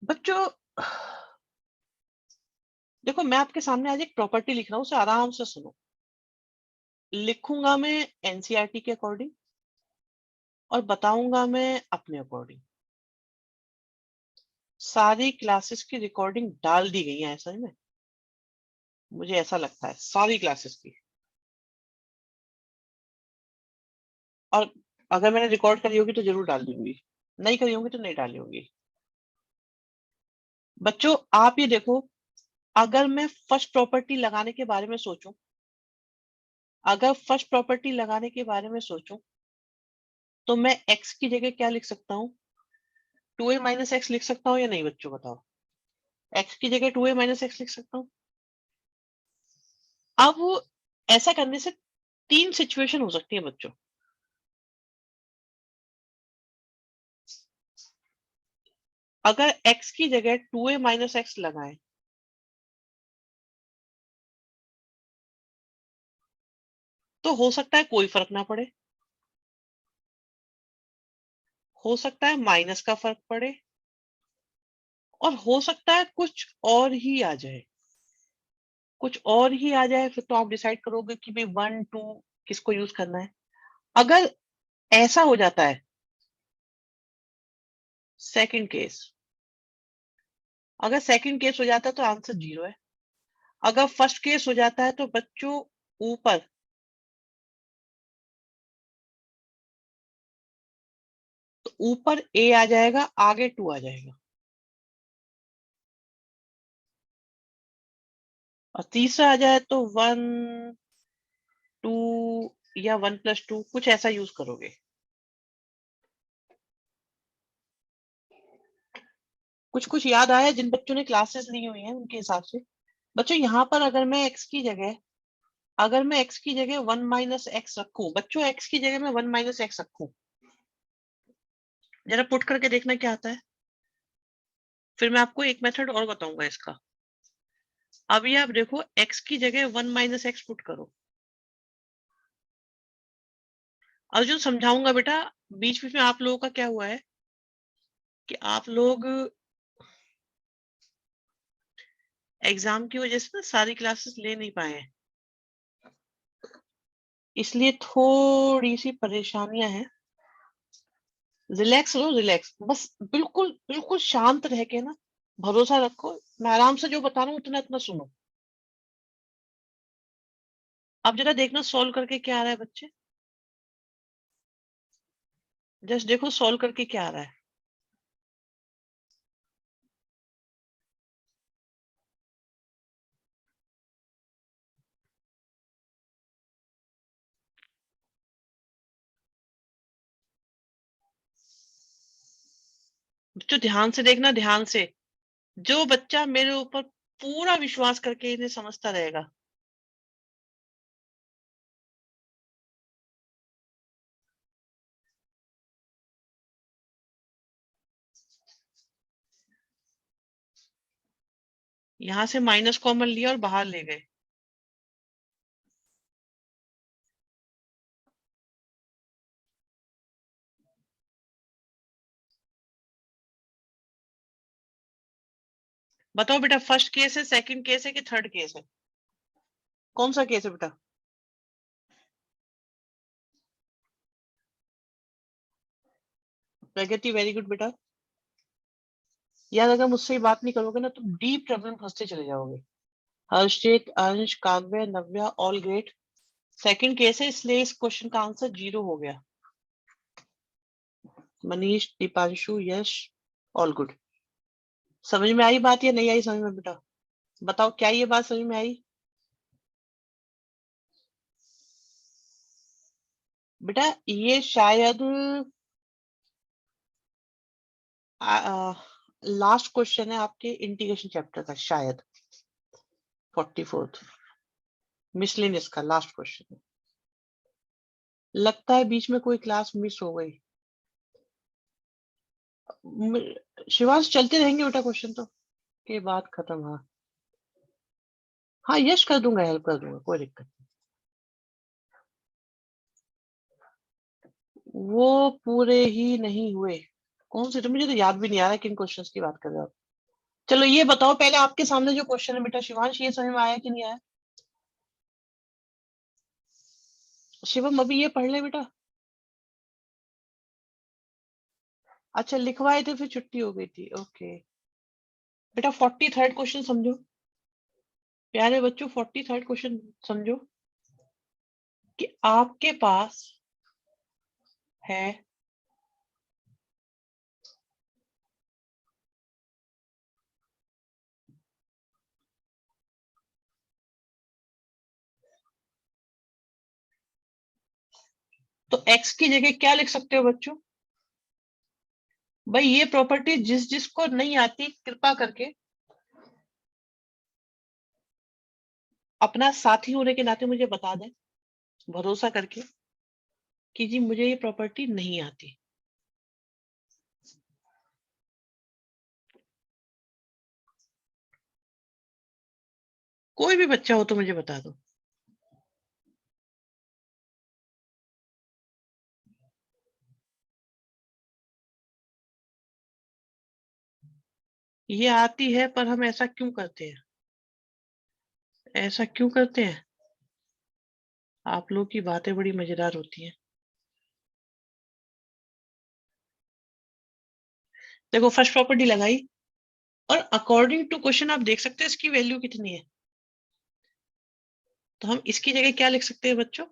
बच्चों देखो, मैं आपके सामने आज एक प्रॉपर्टी लिख रहा हूँ, उसे आराम से सुनो। लिखूंगा मैं एनसीईआरटी के अकॉर्डिंग और बताऊंगा मैं अपने अकॉर्डिंग। सारी क्लासेस की रिकॉर्डिंग डाल दी गई है ऐसा ही में, मुझे ऐसा लगता है सारी क्लासेस की। और अगर मैंने रिकॉर्ड करी होगी तो जरूर डाल दूंगी, नहीं करी होगी तो नहीं डाली होगी। बच्चों आप ये देखो, अगर मैं फर्स्ट प्रॉपर्टी लगाने के बारे में सोचूं, अगर फर्स्ट प्रॉपर्टी लगाने के बारे में सोचूं तो मैं x की जगह क्या लिख सकता हूँ? 2a माइनस एक्स लिख सकता हूँ या नहीं बच्चों बताओ? x की जगह 2a माइनस एक्स लिख सकता हूँ। अब ऐसा करने से तीन सिचुएशन हो सकती है बच्चों। अगर x की जगह 2a माइनस एक्स लगाएं तो हो सकता है कोई फर्क ना पड़े, हो सकता है माइनस का फर्क पड़े, और हो सकता है कुछ और ही आ जाए। कुछ और ही आ जाए फिर तो आप डिसाइड करोगे कि भाई 1 2 किसको यूज करना है। अगर ऐसा हो जाता है, सेकंड केस, अगर सेकंड केस हो जाता है तो आंसर 0 है। अगर फर्स्ट केस हो जाता है तो बच्चों ऊपर ऊपर a आ जाएगा, आगे 2 आ जाएगा, और तीसरा आ जाए तो 1 2 या 1+2 कुछ ऐसा यूज करोगे। कुछ कुछ याद आया जिन बच्चों ने क्लासेस ली हुई हैं उनके हिसाब से। बच्चों यहाँ पर अगर मैं x की जगह 1 माइनस एक्स रखूं, बच्चों x की जगह मैं 1 माइनस एक्स रखूं, जरा पुट करके देखना क्या आता है। फिर मैं आपको एक मेथड और बताऊंगा इसका। अभी आप देखो, x की जगह 1 माइनस एक्स पुट करो। अर्जुन समझाऊंगा बेटा, बीच बीच में आप लोगों का क्या हुआ है कि आप लोग एग्जाम की वजह से ना सारी क्लासेस ले नहीं पाए हैं, इसलिए थोड़ी सी परेशानियां हैं। रिलैक्स लो, रिलैक्स, बस बिल्कुल बिल्कुल शांत रह के ना, भरोसा रखो। मैं आराम से जो बता रहा हूँ उतना इतना सुनो। अब जरा देखना सॉल्व करके क्या आ रहा है बच्चे, जस्ट देखो सॉल्व करके क्या आ रहा है। बच्चों ध्यान से देखना, ध्यान से। जो बच्चा मेरे ऊपर पूरा विश्वास करके इन्हें समझता रहेगा, यहां से माइनस कॉमन लिया और बाहर ले गए। बताओ बेटा, फर्स्ट केस है, सेकंड केस है कि थर्ड केस है? कौन सा केस है बेटा? प्रगति, वेरी गुड बेटा। यार अगर मुझसे ये बात नहीं करोगे ना तो डीप ट्रबल में फंसते चले जाओगे। हर्षित, अंश, काव्य, नव्या, ऑल ग्रेट। सेकंड केस है, इसलिए इस क्वेश्चन का आंसर 0 हो गया। मनीष, दीपांशु, यश, ऑल गुड। समझ में आई बात या नहीं आई समझ में बेटा? बताओ क्या ये बात समझ में आई? बेटा ये शायद लास्ट क्वेश्चन है आपके इंटीग्रेशन चैप्टर का, शायद 44th मिसलेनियस का लास्ट क्वेश्चन है। लगता है बीच में कोई क्लास मिस हो गई। शिवांश चलते रहेंगे बेटा क्वेश्चन तो के बाद खत्म। हाँ हाँ, यश कर दूंगा, हेल्प कर दूंगा, कोई दिक्कत नहीं। वो पूरे ही नहीं हुए। कौन से? तो मुझे तो याद भी नहीं आ रहा किन क्वेश्चंस की बात कर रहे हो आप। चलो ये बताओ पहले, आपके सामने जो क्वेश्चन है बेटा शिवांश, ये समझ में आया कि नहीं आया? शिवम अभी ये पढ़ ले बेटा। अच्छा लिखवाए थे फिर छुट्टी हो गई थी, ओके। बेटा 43rd क्वेश्चन समझो प्यारे बच्चों, 43rd क्वेश्चन समझो कि आपके पास है तो x की जगह क्या लिख सकते हो बच्चों? भाई ये प्रॉपर्टी जिस जिसको नहीं आती कृपा करके अपना साथी होने के नाते मुझे बता दें, भरोसा करके कि जी मुझे ये प्रॉपर्टी नहीं आती। कोई भी बच्चा हो तो मुझे बता दो। ये आती है पर हम ऐसा क्यों करते हैं? ऐसा क्यों करते हैं? आप लोग की बातें बड़ी मजेदार होती हैं। देखो फर्स्ट प्रॉपर्टी लगाई और अकॉर्डिंग टू क्वेश्चन आप देख सकते हैं इसकी वैल्यू कितनी है। तो हम इसकी जगह क्या लिख सकते हैं बच्चों?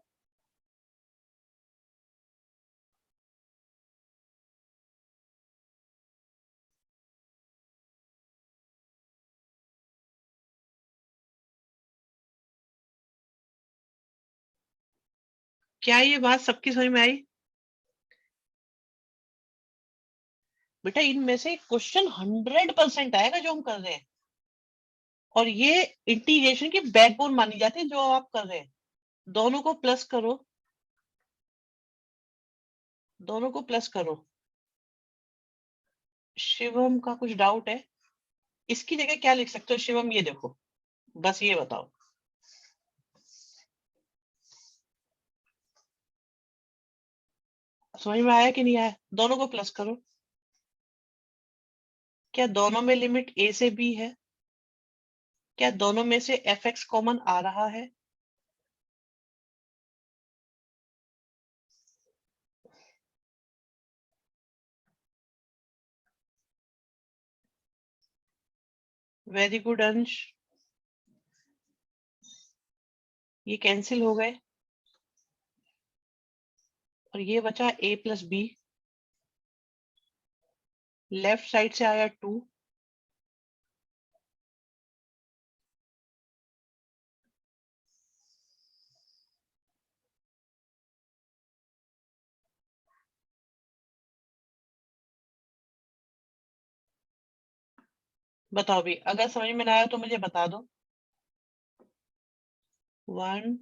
क्या ये बात सबकी समझ में आई? बेटा इनमें से क्वेश्चन 100% आएगा जो हम कर रहे हैं, और ये इंटीग्रेशन की बैकबोन मानी जाती है जो आप कर रहे हैं। दोनों को प्लस करो, दोनों को प्लस करो। शिवम का कुछ डाउट है, इसकी जगह क्या लिख सकते हो शिवम, ये देखो, बस ये बताओ। समझ में आया कि नहीं आया? दोनों को प्लस करो। क्या दोनों में लिमिट a से b है? क्या दोनों में से fx कॉमन आ रहा है? वेरी गुड अंश, ये कैंसिल हो गए और ये बचा a plus b. Left side से आया 2, बताओ भी, अगर समझ में ना आया तो मुझे बता दो। 1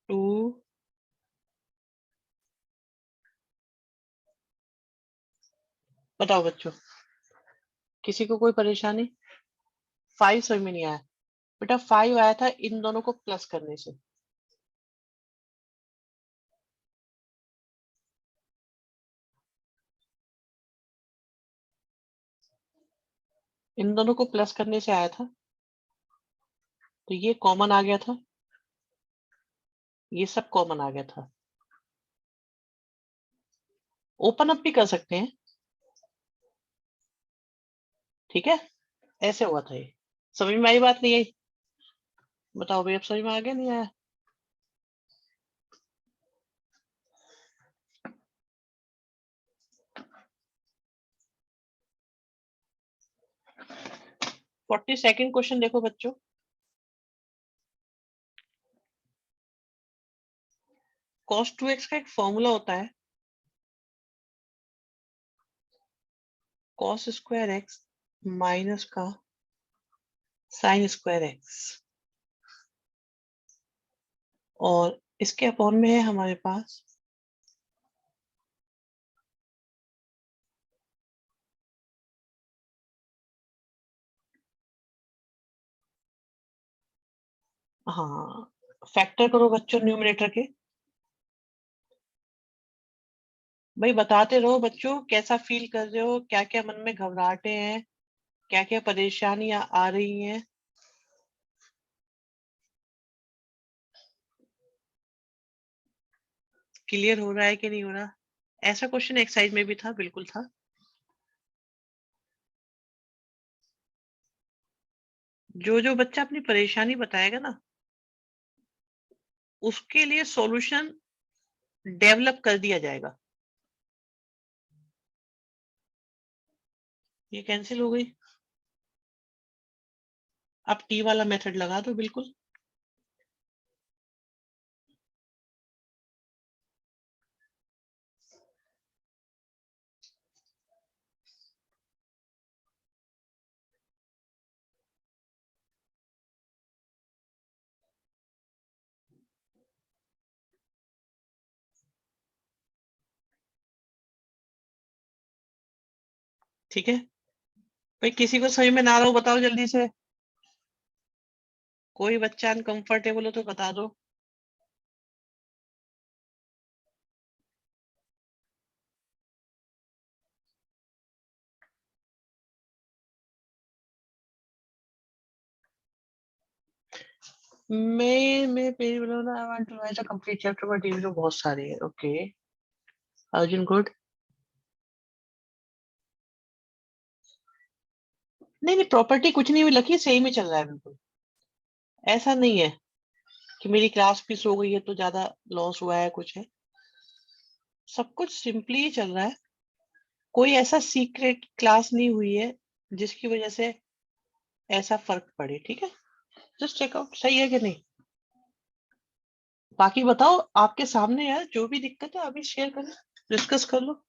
2 बताओ बच्चों, किसी को कोई परेशानी? 5 समझ में नहीं आया? बेटा 5 आया था इन दोनों को प्लस करने से। इन दोनों को प्लस करने से आया था, तो ये कॉमन आ गया था, ये सब कॉमन आ गया था। ओपन अप भी कर सकते हैं, ठीक है? ऐसे हुआ था ये। समझ में आई बात नहीं आई? बताओ भाई अब समझ में आ गया नहीं आया? 42nd क्वेश्चन देखो बच्चों। cos 2x का एक फॉर्मूला होता है, cos स्क्वायर एक्स माइनस का साइन स्क्वायर एक्स, और इसके अपॉन में है हमारे पास हाँ, फैक्टर करो बच्चों न्यूमरेटर के। भाई बताते रहो बच्चों कैसा फील कर रहे हो, क्या क्या मन में घबराहटे हैं, क्या क्या परेशानियां आ रही हैं? क्लियर हो रहा है कि नहीं हो रहा? ऐसा क्वेश्चन एक्सरसाइज में भी था, बिल्कुल था। जो जो बच्चा अपनी परेशानी बताएगा ना, उसके लिए सॉल्यूशन डेवलप कर दिया जाएगा। ये कैंसिल हो गई। अब टी वाला मेथड लगा दो बिल्कुल। ठीक है भाई, किसी को समझ में ना रहा हो बताओ जल्दी से। कोई बच्चा अनकंफर्टेबल हो तो बता दो। मैं पेज बनाना, I want to write a complete chapter but ये तो बहुत सारे हैं। Okay Arjun, good. नहीं नहीं, प्रॉपर्टी कुछ नहीं हुई लकी, सेम ही चल रहा है बिल्कुल। ऐसा नहीं है कि मेरी क्लास फीस हो गई है तो ज्यादा लॉस हुआ है कुछ है। सब कुछ सिंपली ही चल रहा है। कोई ऐसा सीक्रेट क्लास नहीं हुई है जिसकी वजह से ऐसा फर्क पड़े। ठीक है, जस्ट चेकआउट सही है कि नहीं। बाकी बताओ, आपके सामने यार जो भी दिक्कत है अभी शेयर करें, डिस्कस कर लो।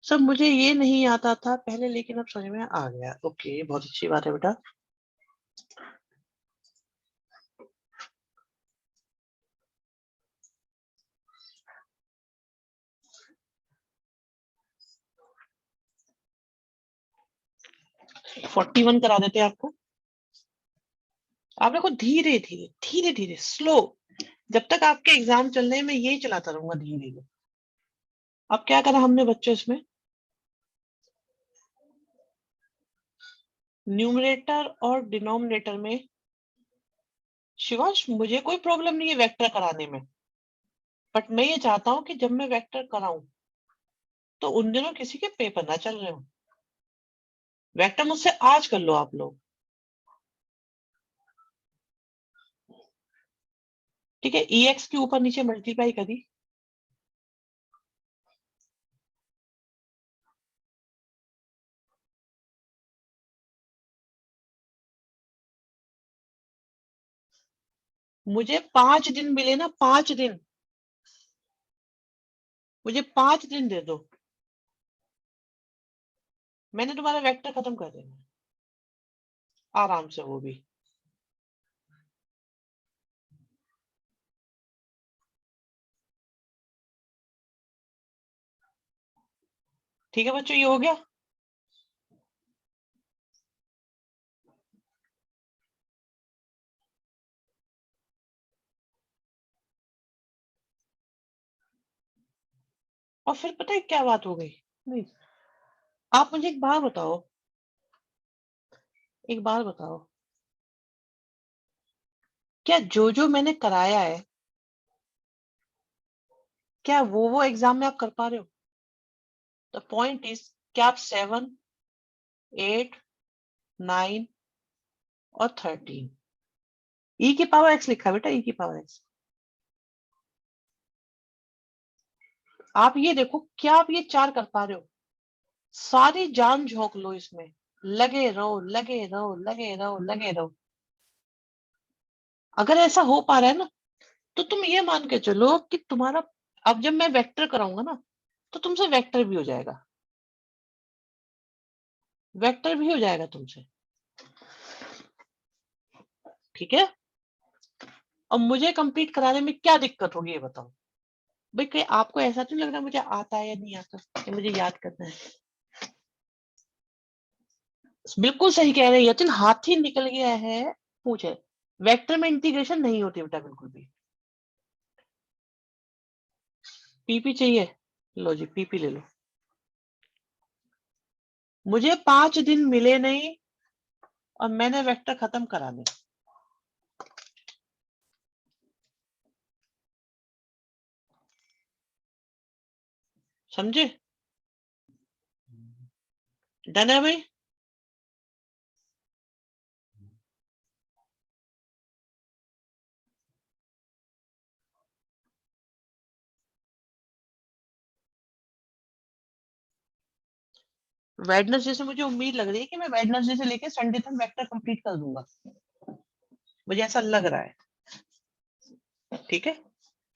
सर मुझे ये नहीं आता था पहले, लेकिन अब समझ में आ गया। ओके, बहुत अच्छी बात है बेटा। 41 करा देते हैं आपको। आप देखो, धीरे धीरे धीरे धीरे स्लो, जब तक आपके एग्जाम चल रहे हैं मैं यही चलाता रहूंगा धीरे धीरे। अब क्या करा हमने बच्चों इसमें, न्यूमरेटर और डिनोमिनेटर में। शिवांश मुझे कोई प्रॉब्लम नहीं है वेक्टर कराने में, बट मैं ये चाहता हूं कि जब मैं वेक्टर कराऊं तो उन दिनों किसी के पेपर ना चल रहे हो। वेक्टर मुझसे आज कर लो आप लोग। ठीक है, EX के ऊपर नीचे मल्टीप्लाई करी। मुझे 5 दिन मिले ना, 5 दिन। मुझे 5 दिन दे दो, मैंने तुम्हारा वेक्टर खत्म कर देना आराम से, वो भी। ठीक है बच्चों, ये हो गया। और फिर पता है क्या बात हो गई? नहीं, आप मुझे एक बात बताओ, एक बात बताओ, क्या जो जो मैंने कराया है, क्या वो एग्जाम में आप कर पा रहे हो? द पॉइंट इज, क्या आप 7, 8, 9 और 13, ई की पावर एक्स लिखा है बेटा, ई की पावर एक्स। आप ये देखो, क्या आप ये 4 कर पा रहे हो? सारी जान झोंक लो इसमें, लगे रहो लगे रहो लगे रहो लगे रहो। अगर ऐसा हो पा रहा है ना, तो तुम ये मान के चलो कि तुम्हारा, अब जब मैं वेक्टर कराऊंगा ना, तो तुमसे वेक्टर भी हो जाएगा, वेक्टर भी हो जाएगा तुमसे। ठीक है, अब मुझे कंप्लीट कराने में क्या दिक्कत होगी ये बताओ। भाई कहीं आपको ऐसा तो नहीं लग रहा मुझे आता है या नहीं आता, कि मुझे याद करना है? बिल्कुल सही कह रहे हैं यतिन, हाथी निकल गया है पूछे। वेक्टर में इंटीग्रेशन नहीं होती बेटा बिल्कुल भी। पीपी चाहिए, लो जी पीपी ले लो। मुझे 5 दिन मिले नहीं, और मैंने वेक्टर खत्म कराने। समझे? डन है भाई? वेडनेसडे से मुझे उम्मीद लग रही है कि मैं वेडनेसडे से लेके संडे तक वेक्टर कंप्लीट कर दूंगा, मुझे ऐसा लग रहा है। ठीक है,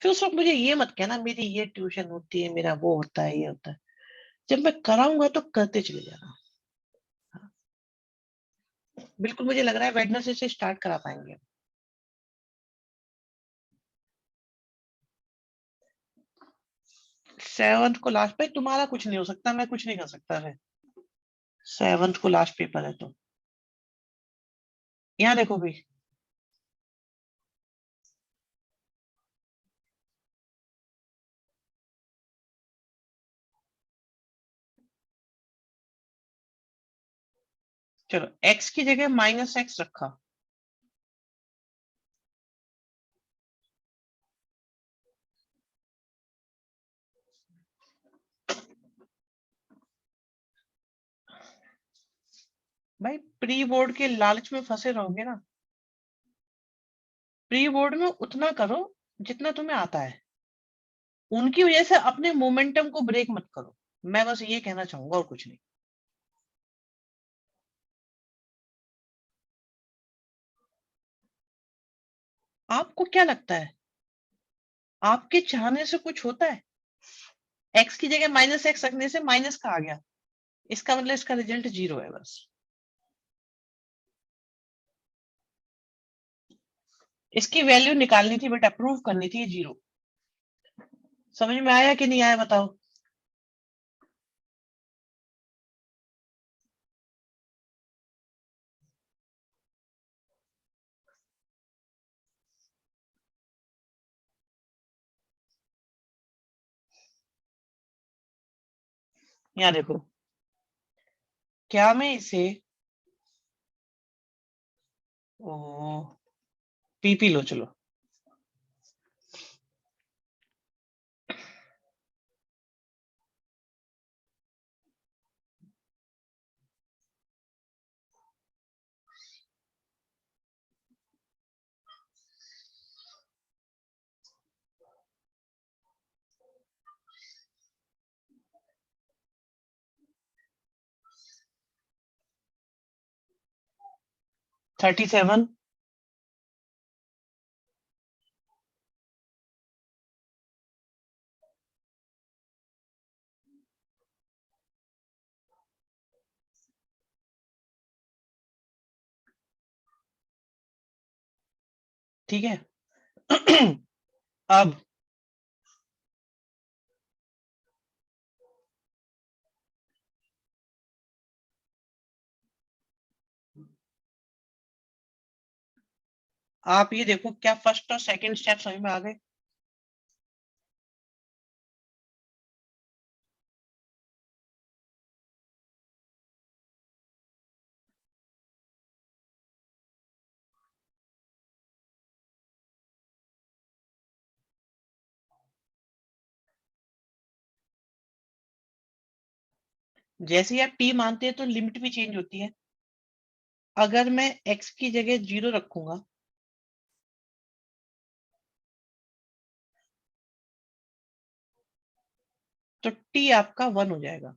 फिर उस वक्त मुझे ये मत कहना मेरी ये ट्यूशन होती है, मेरा वो होता है, ये होता है। जब मैं कराऊंगा तो करते चले जाना। हाँ, बिल्कुल मुझे लग रहा है वेडनेसडे से स्टार्ट करा पाएंगे। 7th को लास्ट पे तुम्हारा कुछ नहीं हो सकता, मैं कुछ नहीं कर सकता है। 7th को लास्ट पेपर है तो यहाँ देखो भाई। चलो x की जगह -x रखा। भाई प्री बोर्ड के लालच में फंसे रहोगे ना, प्री बोर्ड में उतना करो जितना तुम्हें आता है, उनकी वजह से अपने मोमेंटम को ब्रेक मत करो। मैं बस ये कहना चाहूंगा और कुछ नहीं। आपको क्या लगता है आपके चाहने से कुछ होता है? x की जगह -x रखने से माइनस का आ गया, इसका मतलब इसका रिजल्ट 0 है बस। इसकी वैल्यू निकालनी थी बट अप्रूव करनी थी 0। समझ में आया कि नहीं आया बताओ? यहाँ देखो, क्या मैं इसे ओ पी लो चलो। -37। ठीक है। अब आप ये देखो, क्या फर्स्ट और सेकंड स्टेप समझ में आ गए? जैसे ही आप टी मानते हैं तो लिमिट भी चेंज होती है। अगर मैं x की जगह 0 रखूंगा तो t आपका 1 हो जाएगा।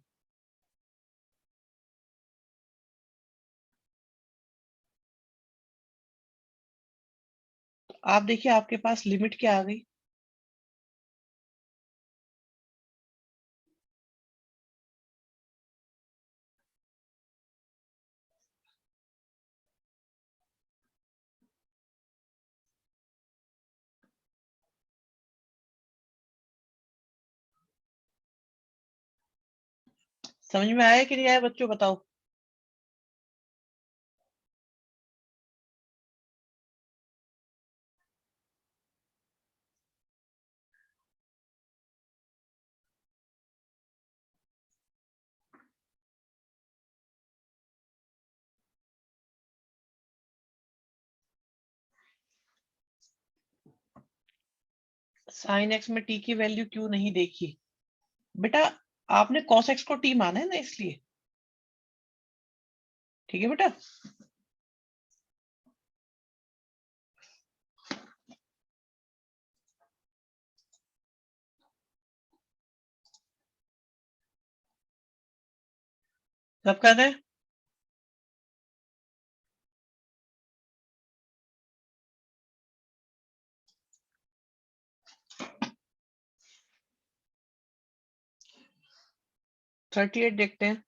आप देखिए आपके पास लिमिट क्या आ गई। समझ में आया कि नहीं आया बच्चों बताओ? साइन एक्स में टी की वैल्यू क्यों नहीं देखी? बेटा आपने कॉस एक्स को टी माना है ना, इसलिए। ठीक है बेटा। सब कर रहे हैं। थर्टी एट देखते हैं।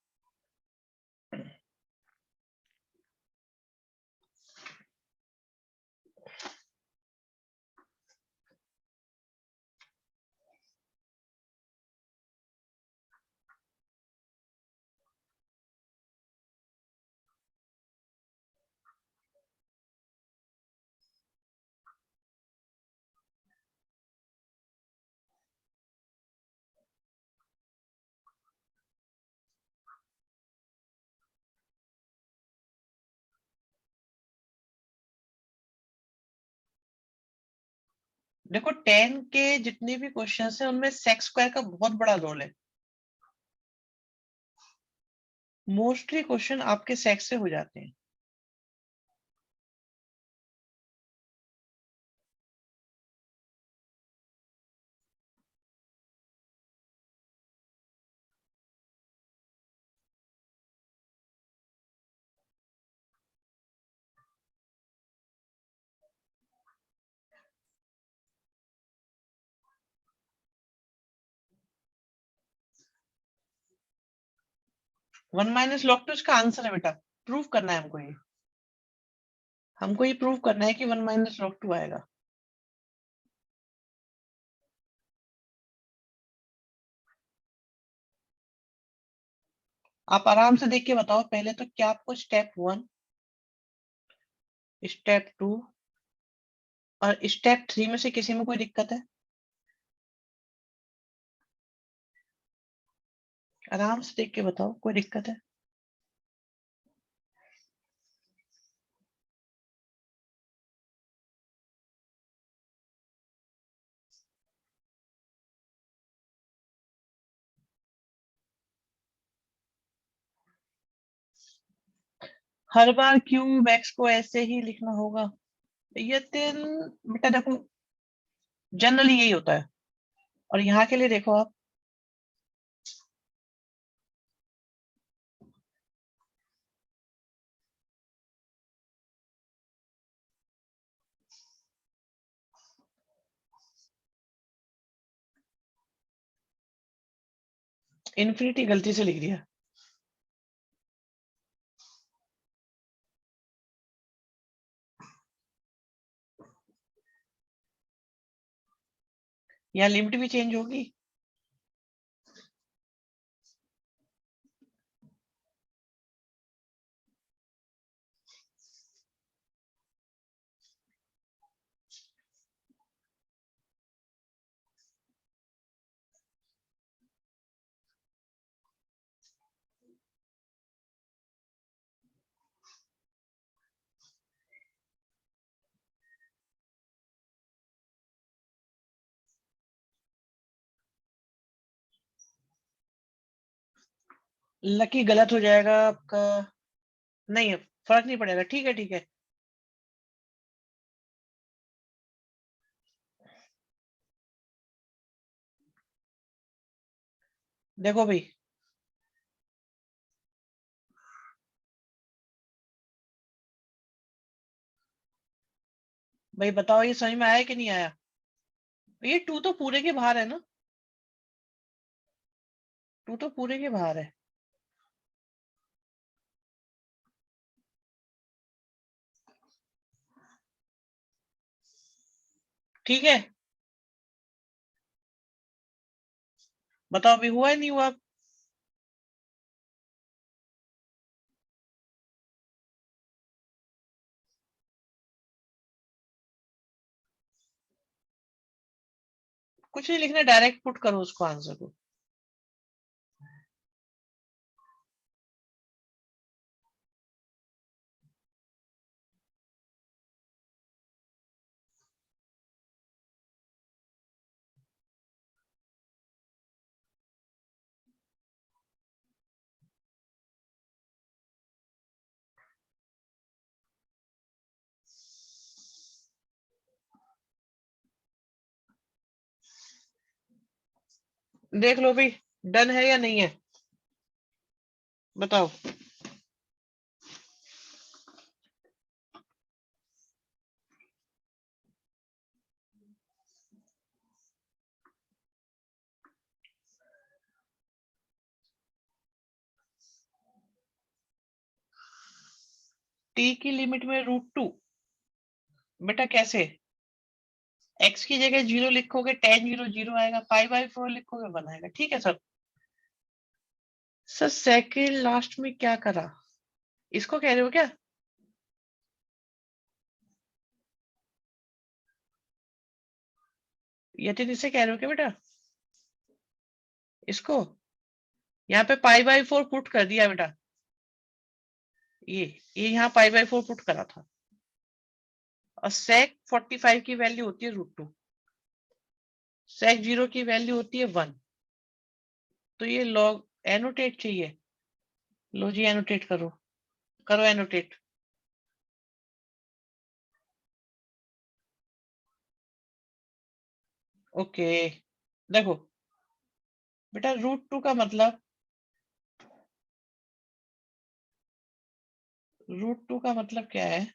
देखो टेन के जितने भी क्वेश्चन है उनमें सेक स्क्वायर का बहुत बड़ा रोल है। मोस्टली क्वेश्चन आपके सेक से हो जाते हैं। वन माइनस लॉग टू इसका आंसर है बेटा। प्रूव करना है हमको ये। हमको ये प्रूव करना है कि वन माइनस लॉग टू आएगा। आप आराम से देख के बताओ पहले तो, क्या आपको स्टेप वन, स्टेप टू और स्टेप थ्री में से किसी में कोई दिक्कत है? आराम से देख के बताओ, कोई दिक्कत है? हर बार क्यूब एक्स को ऐसे ही लिखना होगा? ये तीन, बेटा देखो जनरली यही होता है। और यहाँ के लिए देखो आप, इन्फिनिटी गलती से लिख दिया। यहाँ लिमिट भी चेंज होगी। लकी गलत हो जाएगा आपका। नहीं है, फर्क नहीं पड़ेगा। ठीक है ठीक है। देखो भाई, भाई बताओ ये समझ में आया कि नहीं आया? ये टू तो पूरे के बाहर है ना। टू तो पूरे के बाहर है। ठीक है। बताओ अभी हुआ है नहीं हुआ? कुछ नहीं लिखना, डायरेक्ट पुट करो उसको आंसर को। देख लो भाई, डन है या नहीं है, बताओ। टी की लिमिट में √2, बेटा कैसे? एक्स की जगह 0 लिखोगे tan 0 0 आएगा, π/4 लिखोगे 1 आएगा, ठीक है सर। सर सेकंड लास्ट में क्या करा, इसको कह रहे हो क्या? यतिन इसे कह रहे हो क्या बेटा? इसको यहाँ पे π/4 पुट कर दिया बेटा, ये यहाँ π/4 पुट करा था, और sec 45 की वैल्यू होती है √2, sec 0 की वैल्यू होती है 1, तो ये लॉग एनोटेट चाहिए, लो जी एनोटेट करो, करो एनोटेट। ओके, देखो बेटा √2 का मतलब, √2 का मतलब क्या है?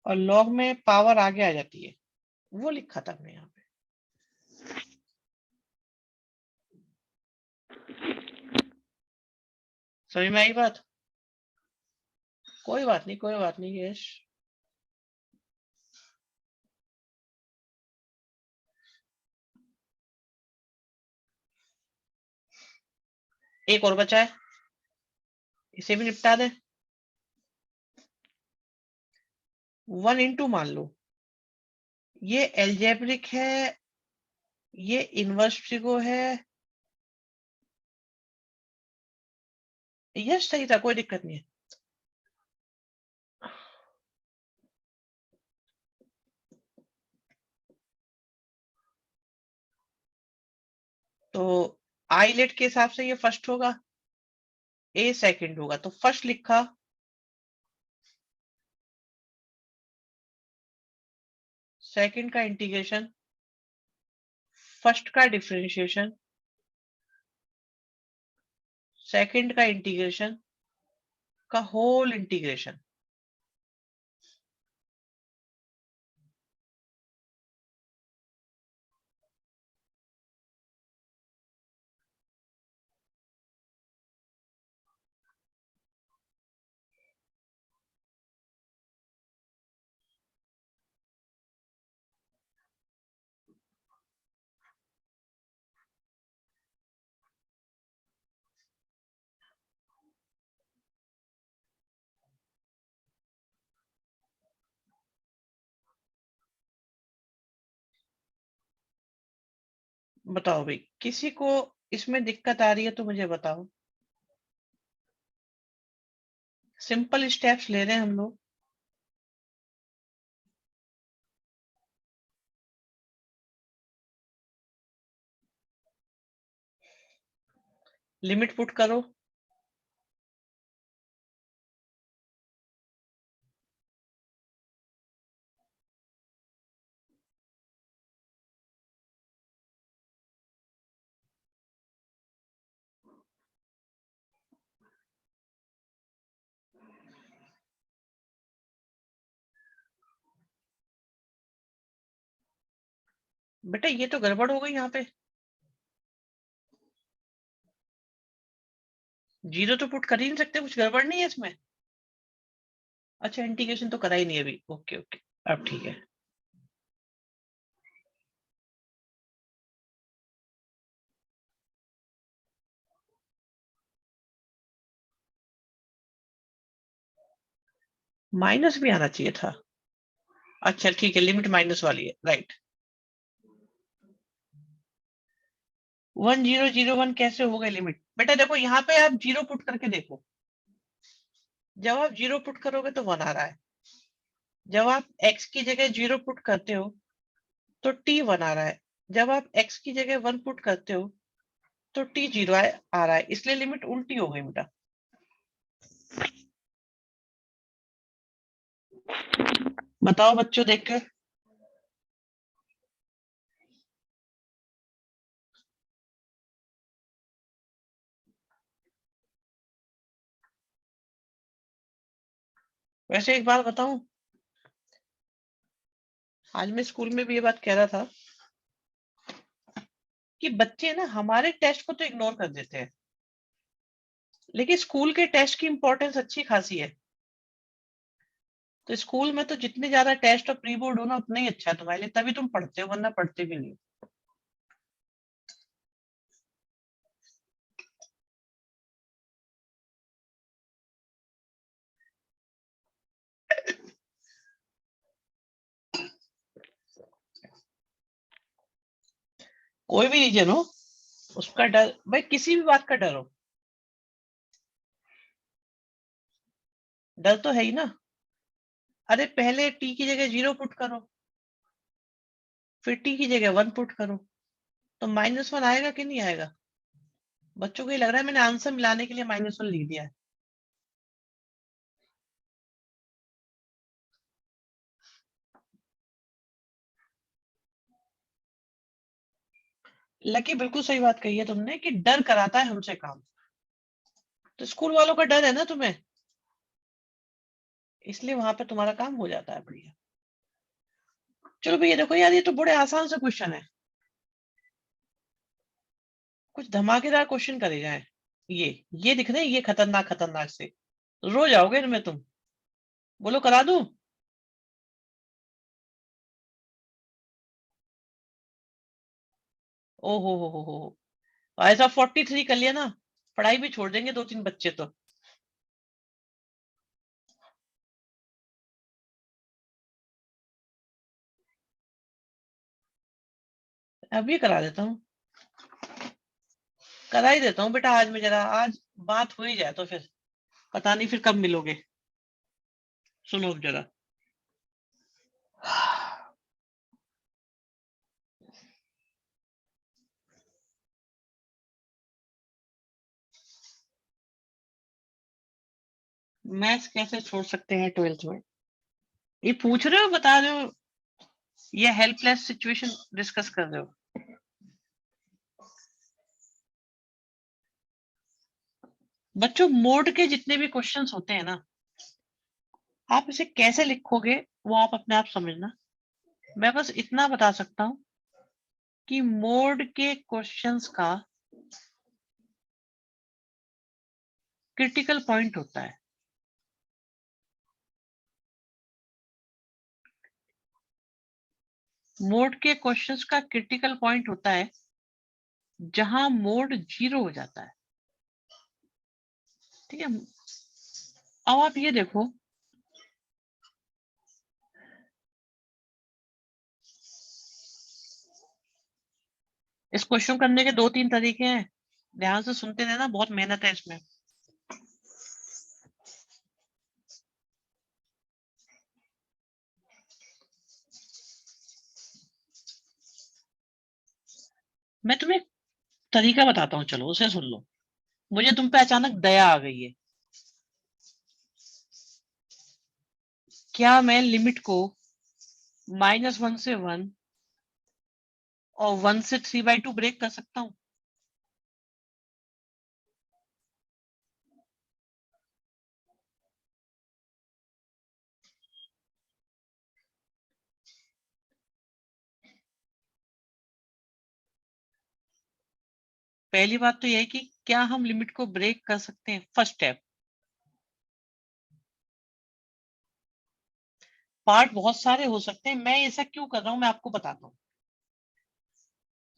और लॉग में पावर आगे आ जाती है, वो लिखा था हमने यहाँ पे। समझ में आई बात? कोई बात नहीं, कोई बात नहीं यश। एक और बचा है, इसे भी निपटा दे। 1 इंटू मान लो, ये एल्जेब्रिक है, ये इनवर्स फिगो है, यश सही था, कोई दिक्कत नहीं है। तो आईलेट के हिसाब से ये फर्स्ट होगा, ए सेकंड होगा, तो फर्स्ट लिखा, सेकंड का इंटीग्रेशन, फर्स्ट का डिफरेंशिएशन, सेकंड का इंटीग्रेशन का होल इंटीग्रेशन। बताओ भाई, किसी को इसमें दिक्कत आ रही है तो मुझे बताओ। सिंपल स्टेप्स ले रहे हैं हम लोग। लिमिट पुट करो, बेटा ये तो गड़बड़ हो गई यहाँ पे, 0 तो पुट कर ही नहीं सकते, कुछ गड़बड़ नहीं है इसमें? अच्छा इंटीग्रेशन तो करा ही नहीं अभी, ओके ओके, अब ठीक है। माइनस भी आना चाहिए था, अच्छा ठीक है, लिमिट माइनस वाली है, राइट। 1001 कैसे हो गई लिमिट? बेटा देखो यहाँ पे आप 0 पुट करके देखो, जब आप 0 पुट करोगे तो 1 आ रहा है, जब आप x की जगह 0 पुट करते हो तो t 1 आ रहा है, जब आप x की जगह 1 पुट करते हो तो टी 0 आ रहा है, इसलिए लिमिट उल्टी हो गई बेटा। बताओ बच्चों देख कर। वैसे एक बात बताऊं, आज मैं स्कूल में भी ये बात कह रहा था कि बच्चे ना हमारे टेस्ट को तो इग्नोर कर देते हैं, लेकिन स्कूल के टेस्ट की इंपॉर्टेंस अच्छी खासी है। तो स्कूल में तो जितने ज्यादा टेस्ट और प्री बोर्ड हो ना, उतना ही अच्छा है तुम्हारे लिए, तभी तुम पढ़ते हो, वरना पढ़ते भी नहीं। कोई भी रीजन हो, उसका डर भाई, किसी भी बात का डर हो, डर तो है ही ना। अरे पहले टी की जगह 0 पुट करो, फिर टी की जगह 1 पुट करो, तो -1 आएगा कि नहीं आएगा? बच्चों को ये लग रहा है मैंने आंसर मिलाने के लिए -1 लिख दिया है। लकी बिल्कुल सही बात कही है तुमने कि डर कराता है हमसे काम। तो स्कूल वालों का डर है ना तुम्हें, इसलिए वहां पे तुम्हारा काम हो जाता है बढ़िया। चलो भैया देखो यार, ये तो बड़े आसान से क्वेश्चन है, कुछ धमाकेदार क्वेश्चन करे जाए। ये दिख रहे हैं, ये खतरनाक खतरनाक से, रोज आओगे इनमें तुम। बोलो करा दूं? ओ हो, ऐसा 43 कर लिया ना, पढ़ाई भी छोड़ देंगे 2-3 बच्चे तो। अभी करा देता हूँ, करा ही देता हूँ बेटा, आज में जरा, आज बात हो ही जाए तो फिर पता नहीं फिर कब मिलोगे। सुनो जरा, मैथ्स कैसे छोड़ सकते हैं 12th में? ये पूछ रहे हो, बता रहे हो, ये हेल्पलेस सिचुएशन डिस्कस कर रहे हो? बच्चों मोड के जितने भी क्वेश्चंस होते हैं ना, आप इसे कैसे लिखोगे वो आप अपने आप समझना। मैं बस इतना बता सकता हूँ कि मोड के क्वेश्चंस का क्रिटिकल पॉइंट होता है। मोड के क्वेश्चंस का क्रिटिकल पॉइंट होता है जहां मोड 0 हो जाता है। ठीक है, अब आप ये देखो, इस क्वेश्चन करने के 2-3 तरीके हैं, ध्यान से सुनते रहना, बहुत मेहनत है इसमें। मैं तुम्हें एक तरीका बताता हूँ, चलो उसे सुन लो। मुझे तुम पे अचानक दया आ गई है। क्या मैं लिमिट को -1 से 1 और 1 से 3/2 ब्रेक कर सकता हूँ? पहली बात तो यह है कि क्या हम लिमिट को ब्रेक कर सकते हैं, फर्स्ट स्टेप। पार्ट बहुत सारे हो सकते हैं, मैं ऐसा क्यों कर रहा हूं मैं आपको बताता हूँ।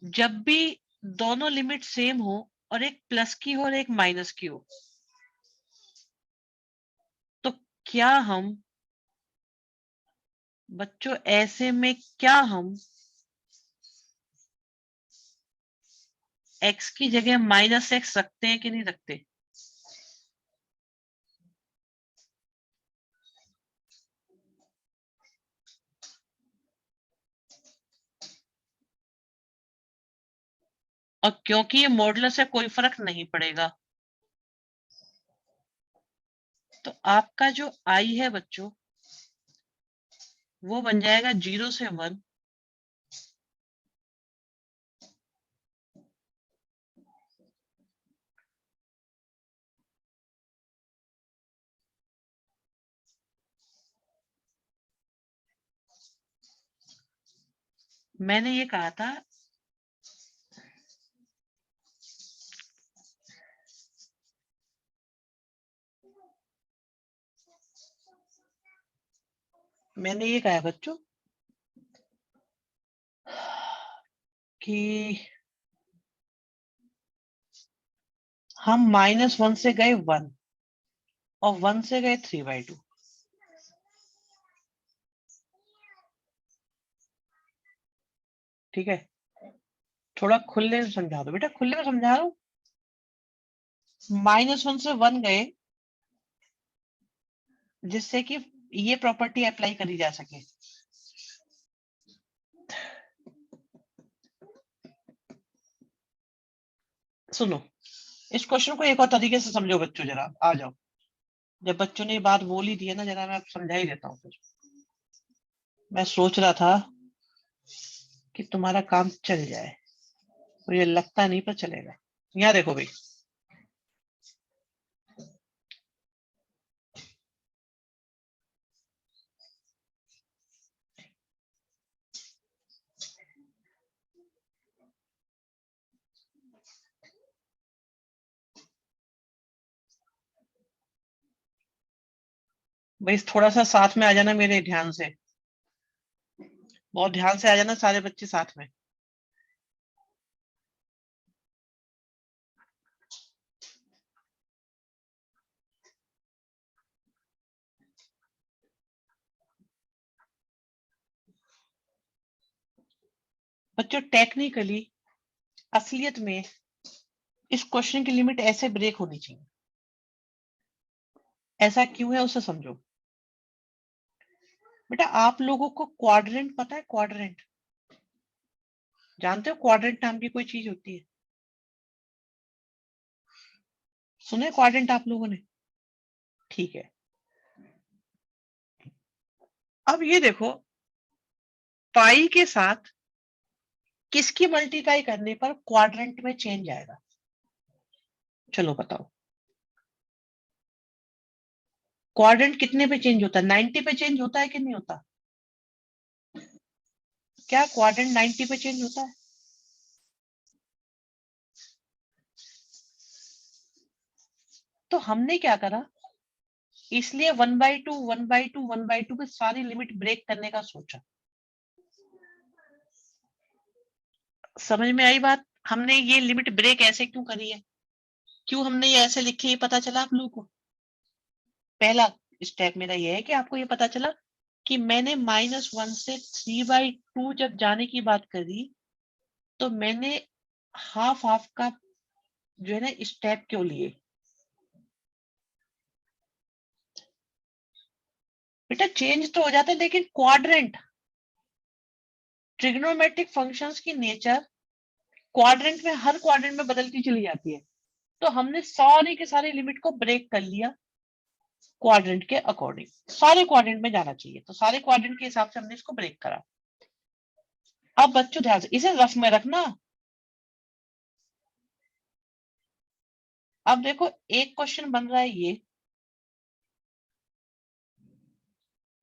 जब भी दोनों लिमिट सेम हो और एक प्लस की हो और एक माइनस की हो, तो क्या हम बच्चों ऐसे में क्या हम x की जगह -x रखते हैं कि नहीं रखते? और क्योंकि ये मॉडुलस है कोई फर्क नहीं पड़ेगा, तो आपका जो आई है बच्चों वो बन जाएगा 0 से 1, मैंने ये कहा था बच्चों कि हम -1 से गए 1 और 1 से गए 3/2। ठीक है, थोड़ा खुले में समझा दो बेटा, खुले में समझा रहा हूं। -1 से 1 गए जिससे कि ये प्रॉपर्टी अप्लाई करी जा सके। सुनो, इस क्वेश्चन को एक और तरीके से समझो बच्चों, जरा आ जाओ। जब बच्चों ने ये बात बोल ही दी है ना, जरा मैं समझा ही देता हूँ फिर। मैं सोच रहा था कि तुम्हारा काम चल जाए, मुझे लगता नहीं पर चलेगा। यहाँ देखो भाई, भाई थोड़ा सा साथ में आ जाना मेरे, ध्यान से, बहुत ध्यान से आ जाना सारे बच्चे साथ में। बच्चों टेक्निकली असलियत में इस क्वेश्चन की लिमिट ऐसे ब्रेक होनी चाहिए। ऐसा क्यों है उसे समझो। बेटा आप लोगों को क्वाड्रेंट पता है? क्वाड्रेंट जानते हो? क्वाड्रेंट नाम की कोई चीज होती है, सुने क्वाड्रेंट आप लोगों ने? ठीक है, अब ये देखो, पाई के साथ किसकी मल्टीप्लाई करने पर क्वाड्रेंट में चेंज आएगा? चलो बताओ। क्वाड्रेंट कितने पे चेंज होता है? 90 पे चेंज होता है कि नहीं होता? क्या क्वाड्रेंट 90 पे चेंज होता है? तो हमने क्या करा, इसलिए 1/2 1/2 1/2 की सारी लिमिट ब्रेक करने का सोचा। समझ में आई बात? हमने ये लिमिट ब्रेक ऐसे क्यों करी है, क्यों हमने ये ऐसे लिखी, ये पता चला आप लोगों को? पहला स्टेप मेरा ये है कि आपको ये पता चला कि मैंने -1 से 3/2 जब जाने की बात करी, तो मैंने हाफ हाफ का जो है ना स्टेप क्यों लिए। बेटा चेंज तो हो जाता है, लेकिन क्वाड्रेंट, ट्रिग्नोमेट्रिक फंक्शंस की नेचर क्वाड्रेंट में, हर क्वाड्रेंट में बदलती चली जाती है। तो हमने सारी के सारी लिमिट को ब्रेक कर लिया क्वाड्रेंट के अकॉर्डिंग। सारे क्वाड्रेंट में जाना चाहिए, तो सारे क्वाड्रेंट के हिसाब से हमने इसको ब्रेक करा। अब बच्चों ध्यान से इसे रफ में रखना। अब देखो एक क्वेश्चन बन रहा है ये,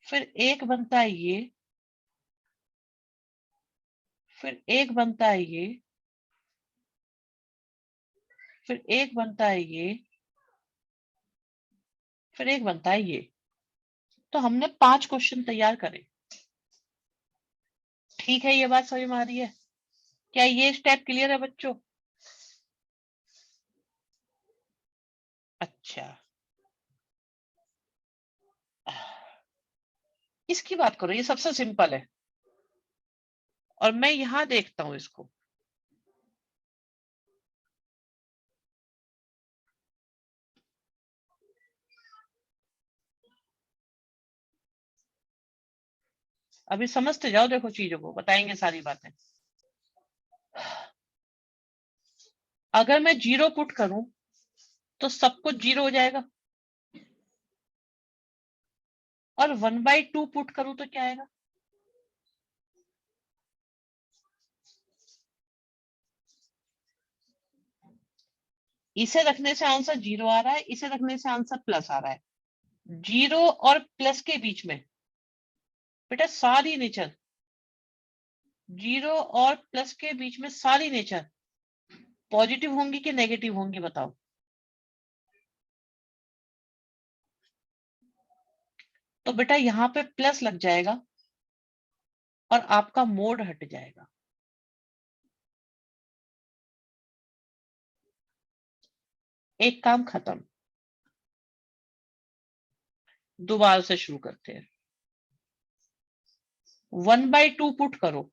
फिर एक बनता है ये, फिर एक बनता है ये, फिर एक बनता है ये, फिर एक बनता है ये। तो हमने 5 क्वेश्चन तैयार करे। ठीक है, ये बात समझ में आ रही है? क्या ये स्टेप क्लियर है बच्चों? अच्छा, इसकी बात करो, ये सबसे सिंपल है, और मैं यहां देखता हूं इसको। अभी समझते जाओ, देखो चीजों को बताएंगे सारी बातें। अगर मैं 0 पुट करूं तो सब कुछ 0 हो जाएगा, और 1/2 पुट करूं तो क्या आएगा? इसे रखने से आंसर 0 आ रहा है, इसे रखने से आंसर प्लस आ रहा है। 0 और प्लस के बीच में बेटा सारी नेचर, 0 और प्लस के बीच में सारी नेचर पॉजिटिव होंगी कि नेगेटिव होंगी बताओ? तो बेटा यहां पे प्लस लग जाएगा और आपका मोड हट जाएगा। एक काम खत्म। दोबारा से शुरू करते हैं। 1/2 पुट करो,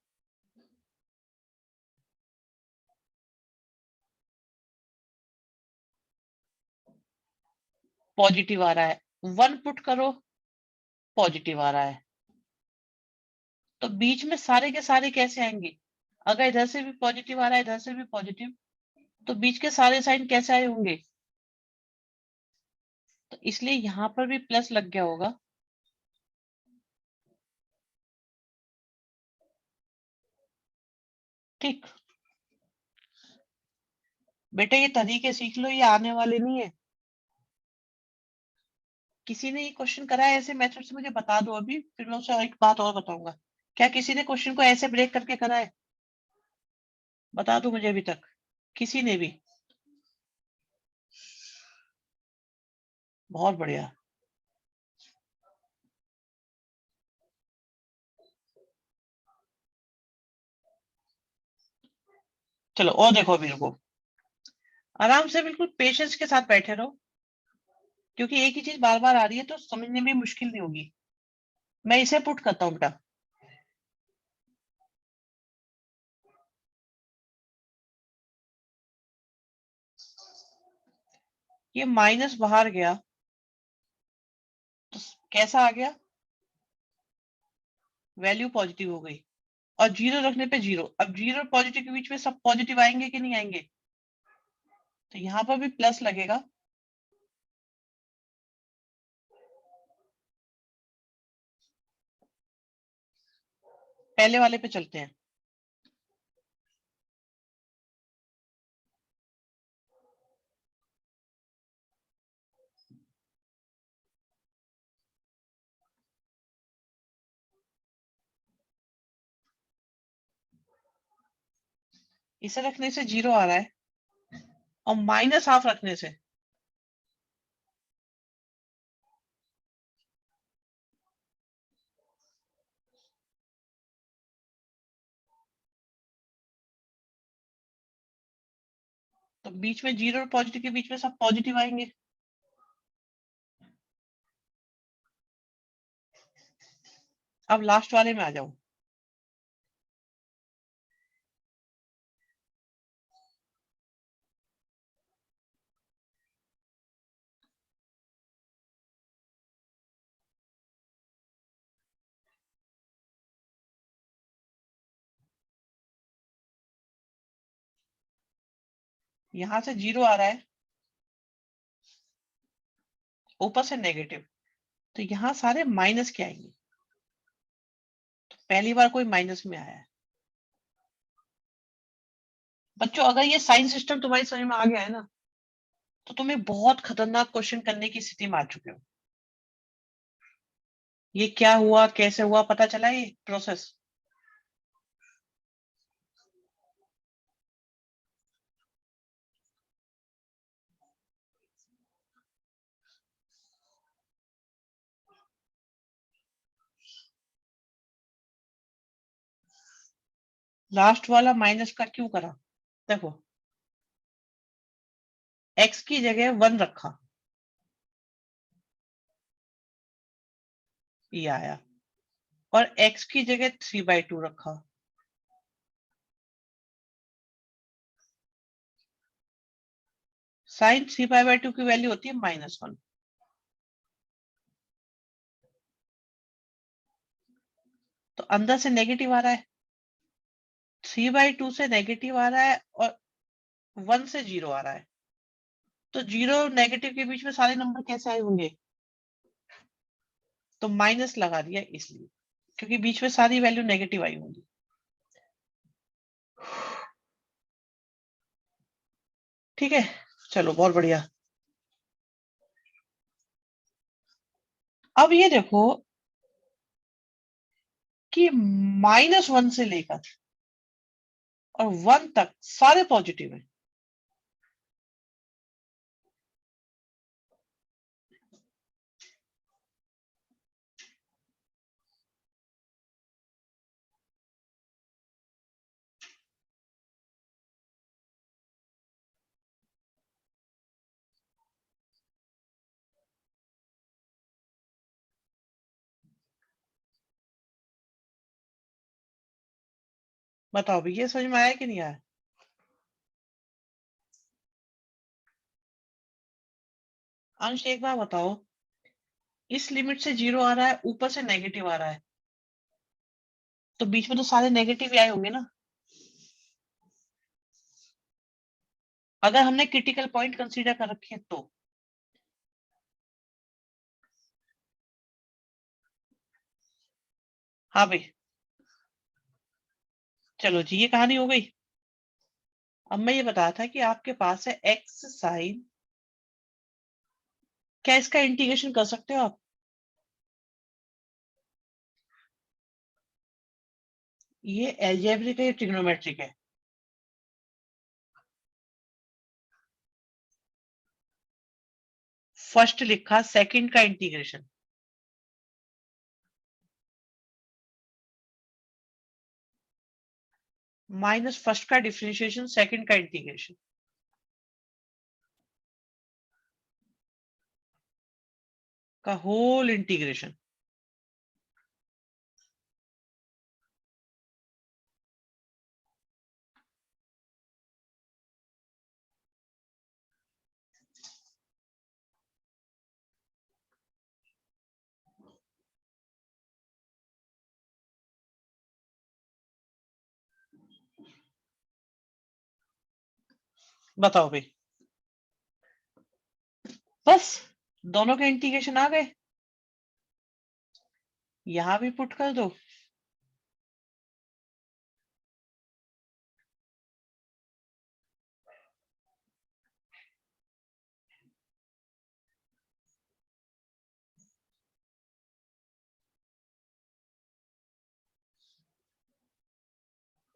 पॉजिटिव आ रहा है। 1 पुट करो, पॉजिटिव आ रहा है। तो बीच में सारे के सारे कैसे आएंगे? अगर इधर से भी पॉजिटिव आ रहा है, इधर से भी पॉजिटिव, तो बीच के सारे साइन कैसे आए होंगे? तो इसलिए यहां पर भी प्लस लग गया होगा। ठीक। बेटा ये तरीके सीख लो, ये आने वाले नहीं है। किसी ने ये क्वेश्चन करा है ऐसे मेथड से मुझे बता दो अभी, फिर मैं उसे एक बात और बताऊंगा। क्या किसी ने क्वेश्चन को ऐसे ब्रेक करके करा है? बता दो मुझे अभी तक किसी ने भी। बहुत बढ़िया। चलो और देखो अभी रुको, आराम से बिल्कुल पेशेंस के साथ बैठे रहो, क्योंकि एक ही चीज बार बार आ रही है तो समझने में मुश्किल नहीं होगी। मैं इसे पुट करता हूँ बेटा। ये माइनस बाहर गया तो कैसा आ गया? वैल्यू पॉजिटिव हो गई। और 0 रखने पे 0। अब 0 और पॉजिटिव के बीच में सब पॉजिटिव आएंगे कि नहीं आएंगे? तो यहां पर भी प्लस लगेगा। पहले वाले पे चलते हैं। इसे रखने से 0 आ रहा है, और माइनस हाफ रखने से तो बीच में 0 और पॉजिटिव के बीच में सब पॉजिटिव आएंगे। अब लास्ट वाले में आ जाओ। यहां से 0 आ रहा है, ऊपर से नेगेटिव, तो यहां सारे माइनस के आएंगे। तो पहली बार कोई माइनस में आया है। बच्चों अगर ये साइन सिस्टम तुम्हारी समझ में आ गया है ना, तो तुम्हें बहुत खतरनाक क्वेश्चन करने की स्थिति में आ चुके हो। ये क्या हुआ कैसे हुआ पता चला ये प्रोसेस? लास्ट वाला माइनस का क्यों करा? देखो, x की जगह 1 रखा, ये आया। और x की जगह 3/2 रखा, साइन 3/2 की वैल्यू होती है -1। तो अंदर से नेगेटिव आ रहा है, 3/2 से नेगेटिव आ रहा है, और 1 से 0 आ रहा है, तो 0 नेगेटिव के बीच में सारे नंबर कैसे आए होंगे? तो माइनस लगा दिया इसलिए, क्योंकि बीच में सारी वैल्यू नेगेटिव आई होंगी। ठीक है, चलो बहुत बढ़िया। अब ये देखो कि -1 से लेकर और 1 तक सारे पॉजिटिव हैं। बताओ भी, ये समझ में आया कि नहीं आया? अंश एक बार बताओ, इस लिमिट से 0 आ रहा है, ऊपर से नेगेटिव आ रहा है, तो बीच में तो सारे नेगेटिव ही आए होंगे ना। अगर हमने क्रिटिकल पॉइंट कंसीडर कर रखे हैं तो। हाँ भाई, चलो जी, ये कहानी हो गई। अब मैं ये बताया था कि आपके पास है एक्स साइन, क्या इसका इंटीग्रेशन कर सकते हो आप? ये एल्जेब्रिक है, ट्रिग्नोमेट्रिक है? फर्स्ट लिखा, सेकंड का इंटीग्रेशन माइनस फर्स्ट का डिफरेंशिएशन, सेकंड का इंटीग्रेशन का होल इंटीग्रेशन। बताओ भाई, बस दोनों के इंटीग्रेशन आ गए। यहां भी पुट कर दो,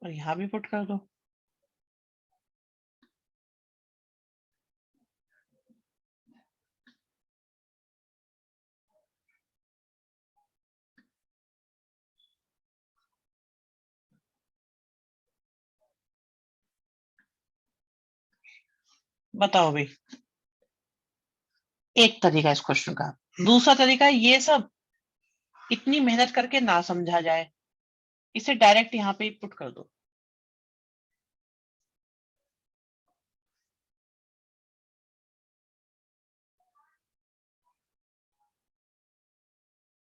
और यहां भी पुट कर दो। बताओ भाई, एक तरीका इस क्वेश्चन का। दूसरा तरीका, ये सब इतनी मेहनत करके ना समझा जाए, इसे डायरेक्ट यहाँ पे पुट कर दो।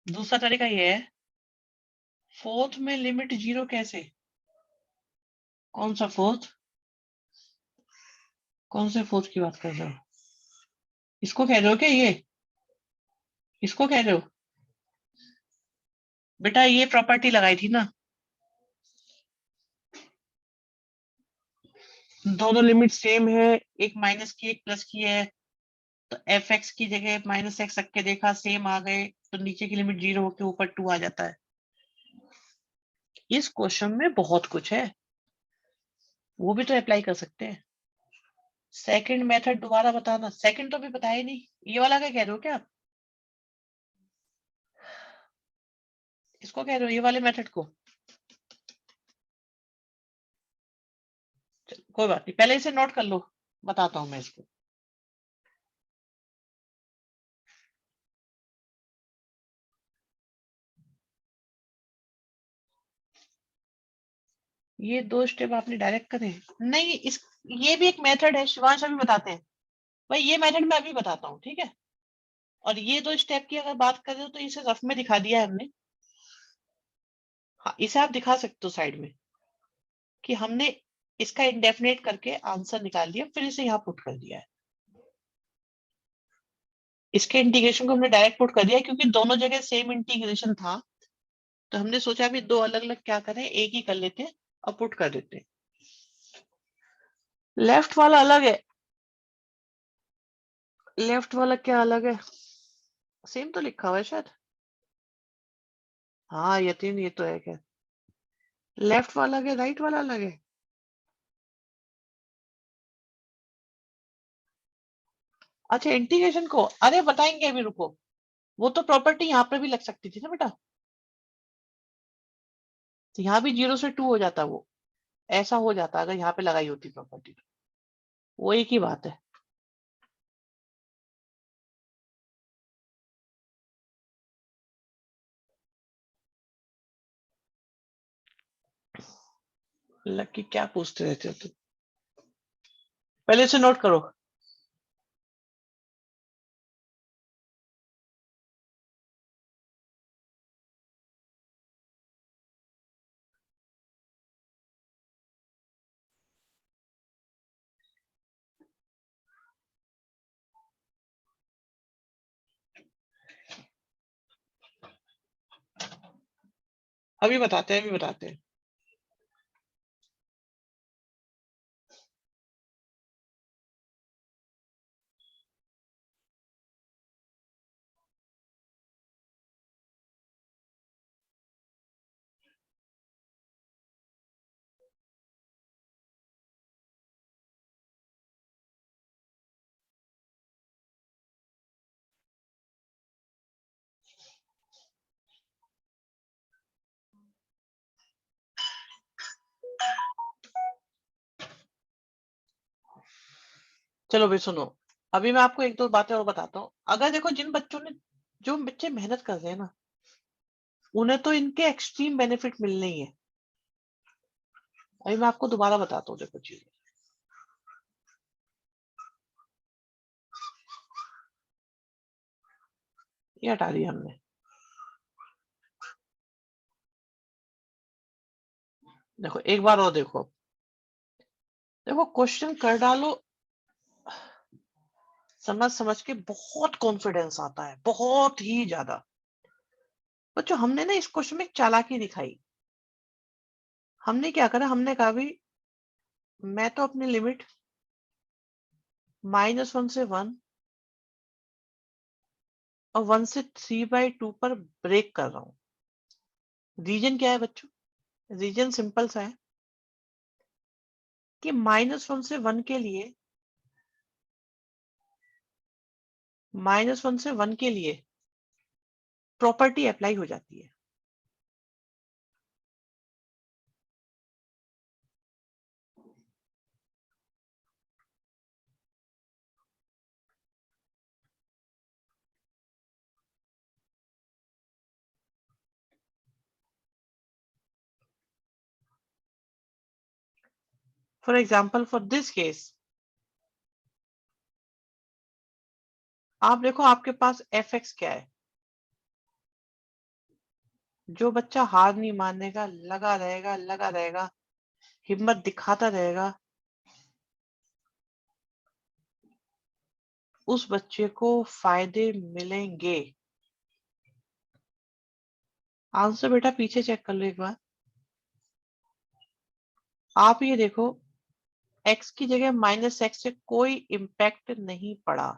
दूसरा तरीका ये है, फोर्थ में लिमिट 0 कैसे? कौन सा फोर्थ? कौन से फोर्थ की बात कर रहे हो? इसको कह रहे हो क्या? ये इसको कह रहे हो? बेटा ये प्रॉपर्टी लगाई थी ना, दोनों लिमिट सेम है, एक माइनस की एक प्लस की है, तो एफ एक्स की जगह माइनस एक्स रख के देखा, सेम आ गए, तो नीचे की लिमिट 0 होकर ऊपर 2 आ जाता है। इस क्वेश्चन में बहुत कुछ है, वो भी तो अप्लाई कर सकते हैं। सेकंड मेथड दोबारा बताना। सेकंड तो भी बताया ही नहीं, ये वाला क्या कह रहे हो क्या आप? इसको कह रहे हो, ये वाले मेथड को? कोई बात नहीं, पहले इसे नोट कर लो, बताता हूं मैं इसको। ये 2 स्टेप आपने डायरेक्ट करे नहीं, इस ये भी एक मेथड है, शिवांश अभी बताते हैं। भाई ये मेथड मैं अभी बताता हूँ, ठीक है? और ये 2 स्टेप की अगर बात करें तो इसे रफ में दिखा दिया है हमने। हाँ, इसे आप दिखा सकते हो साइड में, कि हमने इसका इंडेफिनेट करके आंसर निकाल लिया, फिर इसे यहाँ पुट कर दिया है। इसके इंटीग्रेशन को हमने डायरेक्ट पुट कर दिया क्योंकि दोनों जगह सेम इंटीग्रेशन था, तो हमने सोचा अभी दो अलग अलग क्या करें, एक ही कर लेते हैं और पुट कर देते हैं। लेफ्ट वाला अलग है, लेफ्ट वाला क्या अलग है, सेम तो लिखा हुआ है शायद। हाँ यतीन ये तो है क्या, लेफ्ट वाला अलग है राइट वाला अलग है। अच्छा इंटीग्रेशन को अरे बताएंगे अभी, रुको। वो तो प्रॉपर्टी यहाँ पर भी लग सकती थी ना बेटा, तो यहाँ भी 0 से 2 हो जाता, वो ऐसा हो जाता अगर यहाँ पे लगाई होती प्रॉपर्टी, वो एक ही बात है। लकी क्या पूछते रहते हो तुम, पहले से नोट करो। अभी बताते हैं, अभी बताते हैं। चलो भाई सुनो, अभी मैं आपको एक दो बातें और बताता हूँ। अगर देखो जिन बच्चों ने, जो बच्चे मेहनत कर रहे हैं ना, उन्हें तो इनके एक्सट्रीम बेनिफिट मिलने ही है। अभी मैं आपको दोबारा बताता हूँ, देखो चीजें ये हटा दिया हमने। देखो एक बार और देखो, देखो क्वेश्चन कर डालो, समझ समझ के बहुत कॉन्फिडेंस आता है, बहुत ही ज्यादा। बच्चों हमने ना इस क्वेश्चन में एक चालाकी दिखाई। हमने क्या करा, हमने कहा भी मैं तो अपनी लिमिट -1 से 1 और 1 से 3/2 पर ब्रेक कर रहा हूं। रीजन क्या है बच्चों, रीजन सिंपल सा है कि -1 से 1 के लिए, -1 से 1 के लिए प्रॉपर्टी अप्लाई हो जाती है। For example for this case, आप देखो आपके पास fx क्या है। जो बच्चा हार नहीं मानेगा, लगा रहेगा लगा रहेगा, हिम्मत दिखाता रहेगा, उस बच्चे को फायदे मिलेंगे। आंसर बेटा पीछे चेक कर लो एक बार। आप ये देखो, x की जगह -x से कोई इम्पैक्ट नहीं पड़ा।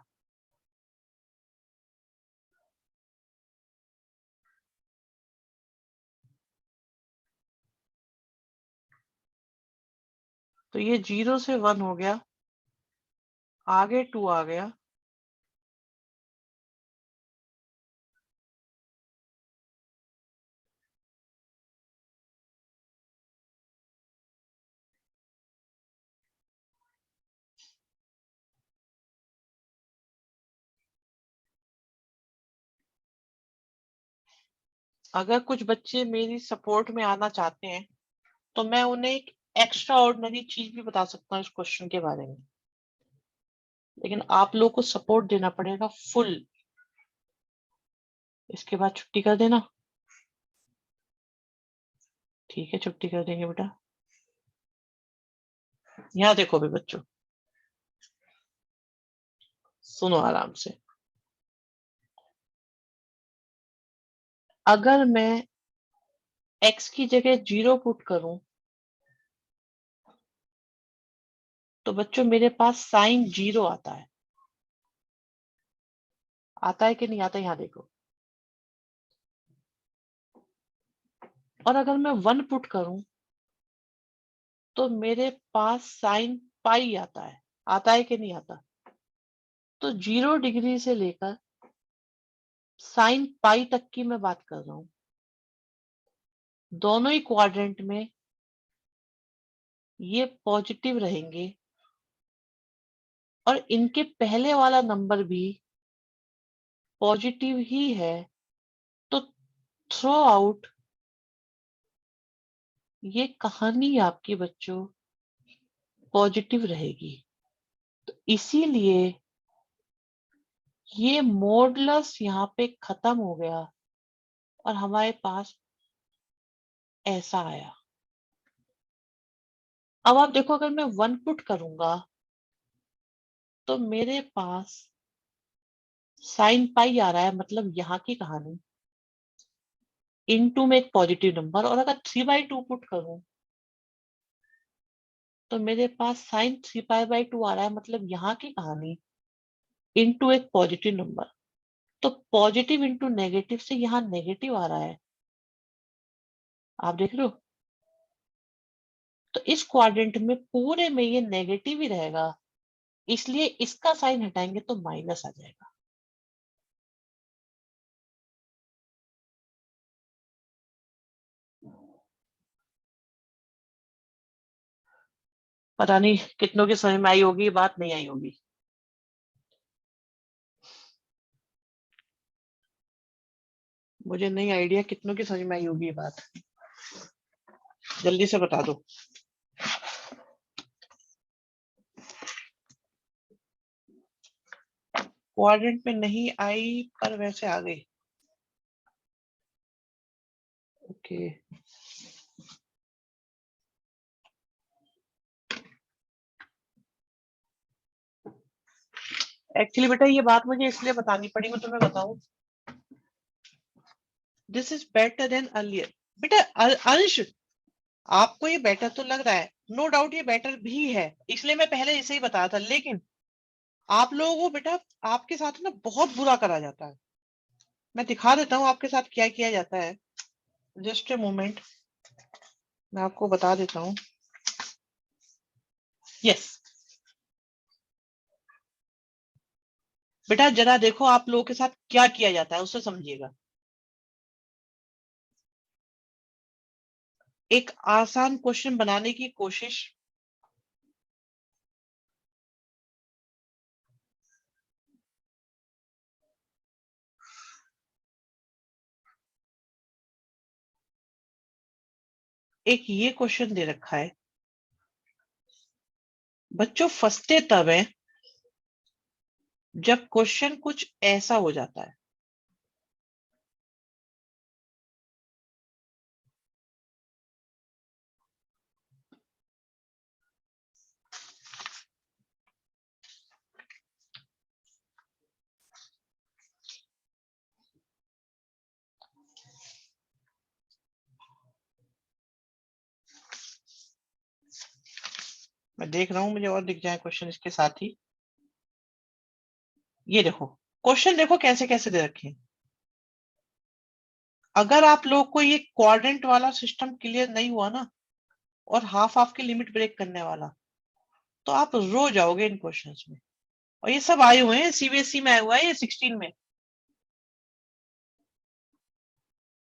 तो ये 0 से 1 हो गया, आगे 2 आ गया, अगर कुछ बच्चे मेरी सपोर्ट में आना चाहते हैं तो मैं उन्हें एक एक्स्ट्रा ऑर्डिनरी चीज भी बता सकता हूँ इस क्वेश्चन के बारे में, लेकिन आप लोग को सपोर्ट देना पड़ेगा फुल। इसके बाद छुट्टी कर देना, ठीक है छुट्टी कर देंगे बेटा। यहाँ देखो भी बच्चों, सुनो आराम से। अगर मैं x की जगह 0 पुट करूं तो बच्चों मेरे पास साइन 0 आता है। आता है कि नहीं आता? यहाँ देखो। और अगर मैं 1 पुट करूं तो मेरे पास साइन पाई आता है। आता है कि नहीं आता? तो 0 डिग्री से लेकर साइन पाई तक की मैं बात कर रहा हूं। दोनों ही क्वाड्रेंट में ये पॉजिटिव रहेंगे और इनके पहले वाला नंबर भी पॉजिटिव ही है। तो थ्रू आउट ये कहानी आपकी बच्चों पॉजिटिव रहेगी। तो इसीलिए ये मॉडुलस यहाँ पे खत्म हो गया और हमारे पास ऐसा आया। अब आप देखो, अगर मैं 1 पुट करूंगा तो मेरे पास साइन पाई आ रहा है, मतलब यहाँ की कहानी इनटू में एक पॉजिटिव नंबर। और अगर 3/2 पुट करूं तो मेरे पास साइन 3π/2 आ रहा है, मतलब यहाँ की कहानी इनटू एक पॉजिटिव नंबर। तो पॉजिटिव इंटू नेगेटिव से यहाँ नेगेटिव आ रहा है। आप देख रहे हो? तो इस क्वाड्रेंट में पूरे में ये नेगेटिव ही रहेगा, इसलिए इसका साइन हटाएंगे तो माइनस आ जाएगा। पता नहीं कितनों की समझ में आई होगी, बात नहीं आई होगी। मुझे नहीं आइडिया कितनों की समझ में आई होगी ये बात। जल्दी से बता दो। क्वाड्रेंट में नहीं आई पर वैसे आ गई। ओके। एक्चुअली बेटा ये बात मुझे इसलिए बतानी पड़ी, मैं तुम्हें बताऊं। This is better than earlier. बेटा अंश, आपको ये बेटर तो लग रहा है, नो डाउट ये बेटर भी है, इसलिए मैं पहले इसे ही बताया था। लेकिन आप लोगों को बेटा आपके साथ ना बहुत बुरा करा जाता है। मैं दिखा देता हूँ आपके साथ क्या किया जाता है। जस्ट ए मोमेंट, मैं आपको बता देता हूँ। यस बेटा, जरा देखो आप लोगों के साथ क्या किया जाता है, उससे समझिएगा। एक आसान क्वेश्चन बनाने की कोशिश। एक ये क्वेश्चन दे रखा है, बच्चों फंसते तब है जब क्वेश्चन कुछ ऐसा हो जाता है। मैं देख रहा हूं मुझे और दिख जाए क्वेश्चन इसके साथ ही। ये देखो क्वेश्चन, देखो कैसे कैसे दे रखे हैं। अगर आप लोग को ये क्वाड्रेंट वाला सिस्टम क्लियर नहीं हुआ ना, और हाफ हाफ की लिमिट ब्रेक करने वाला, तो आप रो जाओगे इन क्वेश्चंस में। और ये सब आए हुए हैं, सीबीएसई में आया हुआ है ये 16 में।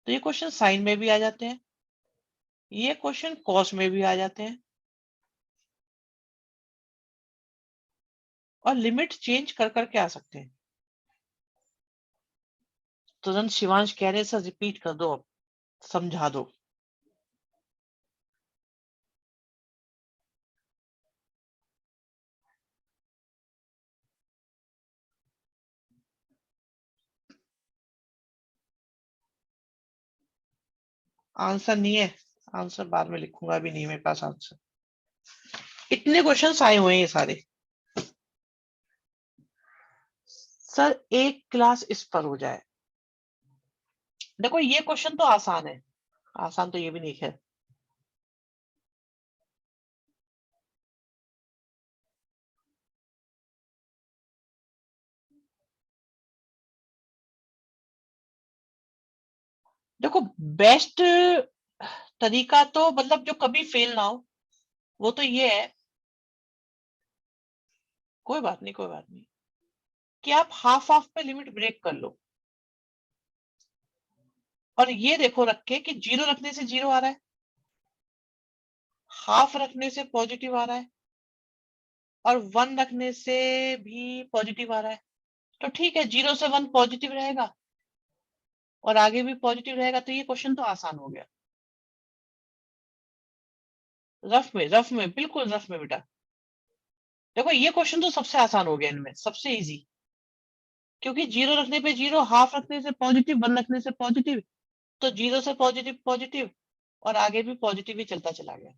तो ये क्वेश्चन साइन में भी आ जाते हैं, ये क्वेश्चन कॉस में भी आ जाते हैं, और लिमिट चेंज कर करके आ सकते हैं। तुरंत शिवांश कह रहे सर रिपीट कर दो, अब समझा दो। आंसर नहीं है, आंसर बाद में लिखूंगा, अभी नहीं मेरे पास आंसर। इतने क्वेश्चंस आए हुए हैं ये सारे। सर एक क्लास इस पर हो जाए। देखो ये क्वेश्चन तो आसान है, आसान तो ये भी नहीं है। देखो बेस्ट तरीका तो मतलब जो कभी फेल ना हो, वो तो ये है, कोई बात नहीं कोई बात नहीं, कि आप हाफ हाफ पे लिमिट ब्रेक कर लो। और ये देखो रख के कि जीरो रखने से जीरो आ रहा है, हाफ रखने से पॉजिटिव आ रहा है, और वन रखने से भी पॉजिटिव आ रहा है। तो ठीक है, जीरो से वन पॉजिटिव रहेगा और आगे भी पॉजिटिव रहेगा, तो ये क्वेश्चन तो आसान हो गया। रफ में बिल्कुल रफ में बेटा। देखो ये क्वेश्चन तो सबसे आसान हो गया इनमें, सबसे इजी। क्योंकि जीरो रखने पे जीरो, हाफ रखने से पॉजिटिव, वन रखने से पॉजिटिव, तो जीरो से पॉजिटिव पॉजिटिव, और आगे भी पॉजिटिव ही चलता चला गया,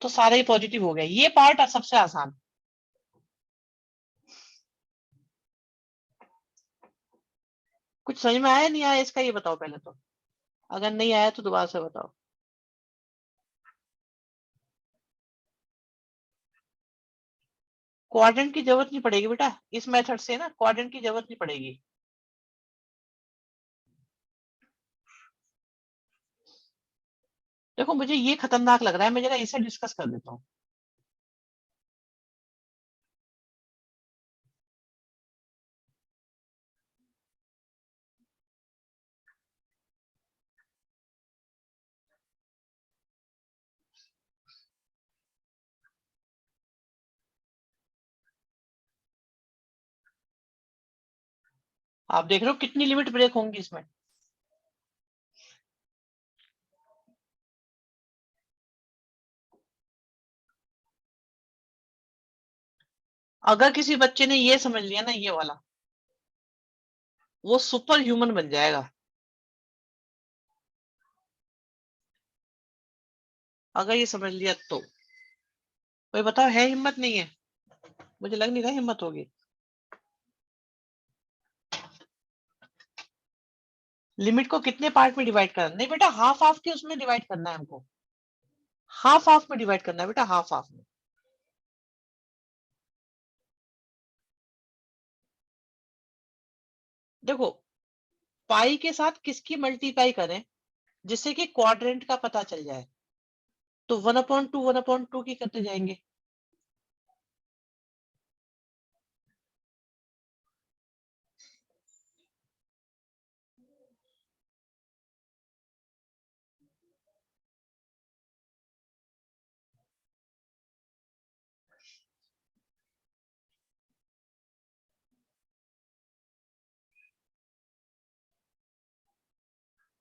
तो सारे ही पॉजिटिव हो गए। ये पार्ट सबसे आसान। कुछ समझ में आया नहीं आया इसका, ये बताओ पहले तो। अगर नहीं आया तो दोबारा से बताओ। क्वाड्रेंट की जरूरत नहीं पड़ेगी बेटा, इस मेथड से ना क्वाड्रेंट की जरूरत नहीं पड़ेगी। देखो मुझे ये खतरनाक लग रहा है, मैं जरा इसे डिस्कस कर देता हूँ। आप देख रहे हो कितनी लिमिट ब्रेक होंगी इसमें। अगर किसी बच्चे ने ये समझ लिया ना ये वाला, वो सुपर ह्यूमन बन जाएगा। अगर ये समझ लिया तो कोई बताओ, है हिम्मत नहीं है? मुझे लग नहीं रहा हिम्मत होगी। लिमिट को कितने पार्ट में डिवाइड करना? नहीं बेटा, हाफ हाफ के उसमें डिवाइड करना है हमको, हाफ हाफ में डिवाइड करना है बेटा, हाफ हाफ में। देखो पाई के साथ किसकी मल्टीप्लाई करें जिससे कि क्वाड्रेंट का पता चल जाए, तो 1/2 1/2 की करते जाएंगे।